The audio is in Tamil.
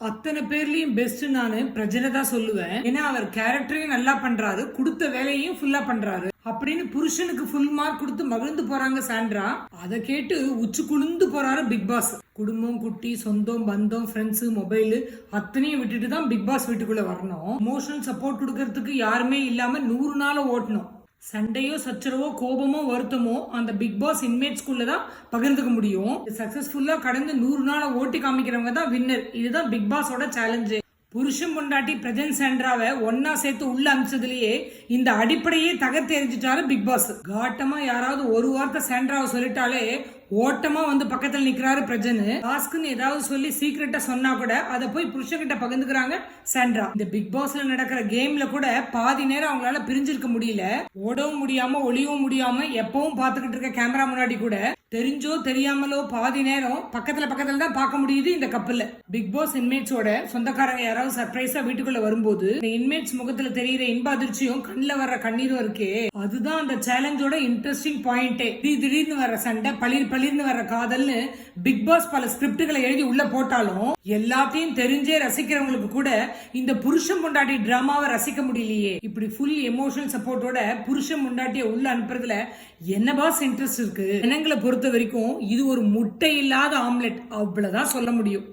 அத்தனை பேர்லயும் பெஸ்ட் நானு பிரஜனை தான் சொல்லுவேன். ஏன்னா அவர் கேரக்டரையும் நல்லா பண்றாரு, கொடுத்த வேலையும் ஃபுல்லா பண்றாரு அப்படின்னு புருஷனுக்கு ஃபுல் மார்க் கொடுத்து மகிழ்ந்து போறாங்க சாண்ட்ரா. அதை கேட்டு உச்சி குளிந்து போறாரு பிக் பாஸ். குடும்பம், குட்டி, சொந்தம், பந்தம், ஃப்ரெண்ட்ஸ், மொபைல் அத்தனையும் விட்டுட்டு தான் பிக் பாஸ் வீட்டுக்குள்ள வரணும். எமோஷனல் சப்போர்ட் கொடுக்கறதுக்கு யாருமே இல்லாம 100 நாள ஓட்டணும். சண்டையோ சச்சரவோ கோபமோ வருத்தமோ அந்த பிக் பாஸ் இன்மேட்ஸ்குள்ள தான் பகிர்ந்துக்க முடியும். சக்சஸ்ஃபுல்லா கடந்து 100 நாளை ஓட்டி காமிக்கிறவங்க தான் வின்னர். இதுதான் பிக் பாஸோட சேலஞ்சு. புருஷன் பொண்டாட்டி பிரஜன் சாண்ட்ராவை ஒன்னா சேர்த்து உள்ள அமிச்சதுலயே இந்த அடிப்படையே தகர்த்து எரிஞ்சிட்டாரு பிக் பாஸ். காட்டமா யாராவது ஒரு வார்த்தை சாண்ட்ராவை சொல்லிட்டாலே ஓட்டமா வந்து பக்கத்துல நிக்கிறாரு பிரஜன். டாஸ்க்னு ஏதாவது சொல்லி சீக்கிரட்டா சொன்னா கூட அதை போய் புருஷன்கிட்ட பகிர்ந்துக்கிறாங்க சாண்ட்ரா. இந்த பிக் பாஸ்ல நடக்கிற கேம்ல கூட பாதி நேரம் அவங்களால பிரிஞ்சிருக்க முடியல. ஓடவும் முடியாம ஒளியவும் முடியாம எப்பவும் பாத்துக்கிட்டு இருக்க கேமரா முன்னாடி கூட தெரிஞ்சோ தெரியாமலோ பாதி நேரம் பக்கத்துல தான் பார்க்க முடியுது இந்த கப்பல்ல. பிக் பாஸ் இன்மேட்ஸோட சொந்தக்காரங்க யாராவது சர்ப்ரைஸா வீட்டுக்குள்ள வரும்போது இந்த இன்மேட்ஸ் முகத்துல தெரியுற இன்ப அதிர்ச்சியும் கண்ணுல வர்ற கண்ணீரும் இருக்கே, அதுதான் அந்த சேலஞ்சோட இன்ட்ரெஸ்டிங் பாயிண்டே. திடீர்னு வர்ற சண்டை, பளிர்னு வர்ற காதல்னு பிக் பாஸ் பல ஸ்கிரிப்டுகளை எழுதி உள்ள போட்டாலும் எல்லாத்தையும் தெரிஞ்சே ரசிக்கிறவங்களுக்கு கூட இந்த புருஷன் பொண்டாட்டி டிராமாவை ரசிக்க முடியலையே. இப்படி ஃபுல் எமோஷனல் சப்போர்ட்டோட புருஷன் பொண்டாட்டிய உள்ள அனுப்புறதுல என்ன பாஸ் இன்ட்ரெஸ்ட் இருக்கு? ஜனங்களை பொறுத்த வரைக்கும் இது ஒரு முட்டை இல்லாத ஆம்லெட், அவ்வளவுதான் சொல்ல முடியும்.